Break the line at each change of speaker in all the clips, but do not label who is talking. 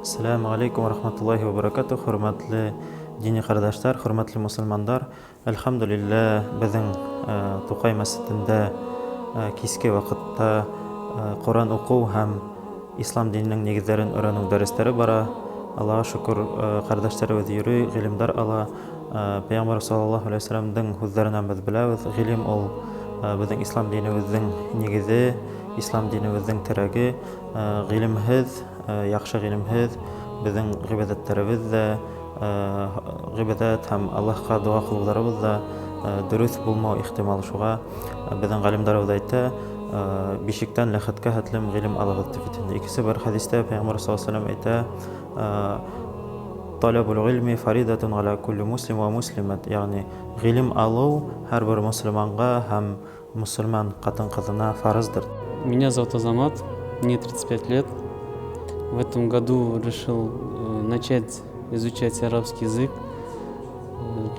Ассаламу алейкум ва рахматуллахи ва баракатух. Хөрмәтле дини кардәшләр, хөрмәтле мусламаннар. Әлхәмдүлилләһ, безнең Тукай мәсҗидендә киске вакытта Коръән уку һәм ислам диненең нигезләрен өйрәнү дәресләре бара. Аллаһка шөкер, кардәшләребез йөри, гыйлемдар ала. Пәйгамбәр саллаллаһу алейһи ва сәлләмнең сүзләреннән без беләбез, гыйлем ул безнең ислам динебезнең нигезе, ислам динебезнең терәге. Гыйлемһез, яхшы гыйлемһез безнең гыйбадәтләребез дә, гыйбадәт һәм Аллаһка дуа кылуларыбыз да дөрес булмау ихтимал. Шуңа безнең галимдарыбыз әйтә, бишектән ләхеткә хәтлем гыйлем алыгыз дип. Икесе бер хәдистә Пәйгамбәр саллаллаһу алейһи ва сәлләм әйтә: "Талабул гыйлми фаридатун аля кулли муслим ва муслимат", ягъни гыйлем алу һәрбер мусламанга һәм мусульман катын-кызына фарыздыр.
Меня зовут Азамат, мне 35 лет. В этом году решил начать изучать арабский язык.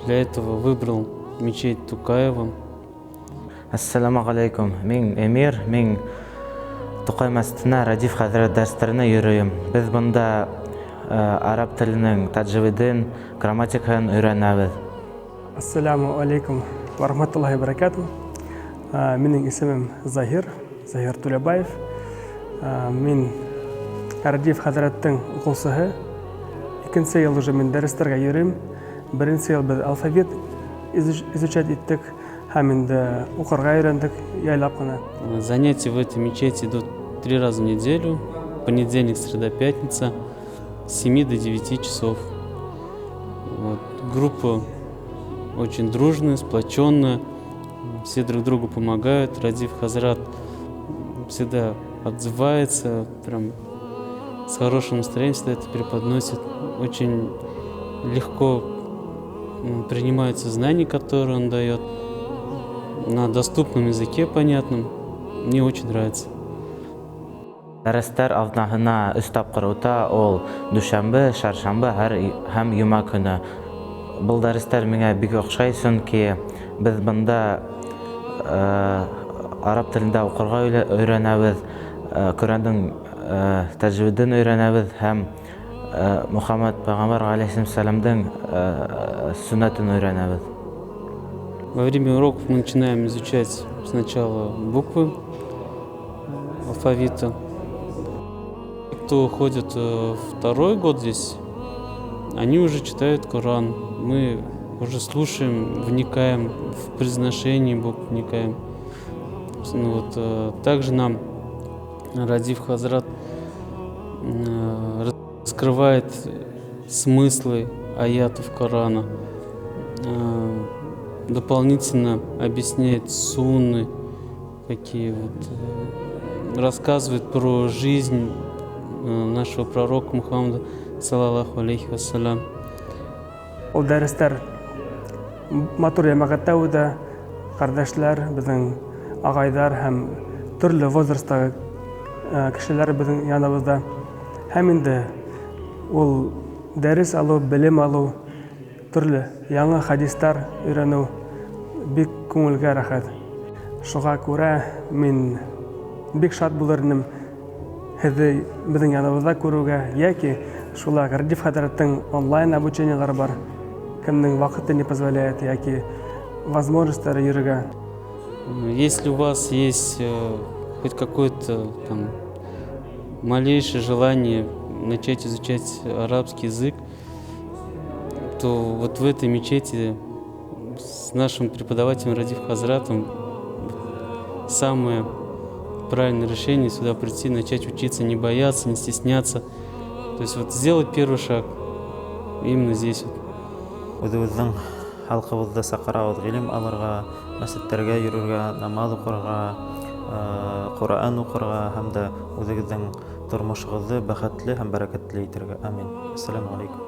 Для этого выбрал мечеть Тукаева.
Ассаламу алейкум. Мин Эмир, мин Тукай мәсҗиденә Радиф хәзрәт дәресләренә йөрим. Без монда араб теленең таҗвиден, грамматикасын өйрәнәбез.
Ассаламу алейкум ва рахматуллахи ва баракатух. Минем исемем Захир Тулебаев. Мин Радиф хәзрәттең укучысы. Икенче ел уже мин дәресләргә йөрим. Беренче ел без алфавит изучать иттек һәм инде укырга өйрәндек яйлап кына.
Занятия в этой мечети идут 3 раза в неделю. Понедельник, среда, пятница. С 7 до 9 часов. Вот. Группа очень дружная, сплоченная. Все друг другу помогают. Радиф Хазрат всегда отзывается, прям с хорошим настроением всегда это преподносит. Очень легко принимаются знания, которые он дает, на доступном языке, понятном. Мне очень нравится.
Дәресләр афнаһына 3 тапкыр үтә, ул дүшәмбе, чаршамбы һәм йома көне. Бу дәресләр миңа бик охшай, чөнки без монда араб телендә укырга өйрәнәбез, Коръәннең таҗвиден өйрәнәбез һәм Мухаммад пәйгамбәр алейһиссәламның суннатын өйрәнәбез.
Во время уроков мы начинаем изучать сначала буквы алфавита. Кто ходит второй год здесь, они уже читают Коран. Мы уже слушаем, вникаем в произношение букв, вникаем. Также нам Радиф Хазрат раскрывает смыслы аятов Корана, дополнительно объясняет сунны, рассказывает про жизнь нашего пророка Мухаммада саллаллаху алейхи ва саллям.
Ул дәресләр матур ямагатта үтә, кардәшләр, безнең агайдар һәм төрле возрастагы кешеләр безнең яныбызда. Һәм инде ул дәрес алу, белем алу, төрле яңа хадислар өйрәнү бик күңелгә рәхәт. Шуңа күрә мин бик шат булыр идем һезне безнең яныбызда күрүгә, яки шулай Радиф хәзрәттең онлайн обучениелары бар. Кемнең вакыты не позволяет, яки возможностьлары йөрергә.
Если у вас есть хоть какое-то там малейшее желание начать изучать арабский язык, то вот в этой мечети с нашим преподавателем Радиф Хазратом самое правильное решение сюда прийти, начать учиться, не бояться, не стесняться. То есть вот сделать первый шаг именно здесь.
Үзебезнең халкыбызда сакырабыз гыйлем алырга, мәсҗидләргә йөрергә, намаз укырга, Коръән укырга һәм дә үзегезнең тормышыгызны бәхетле һәм бәрәкәтле итәргә. Амин. Ассаламу алейкум.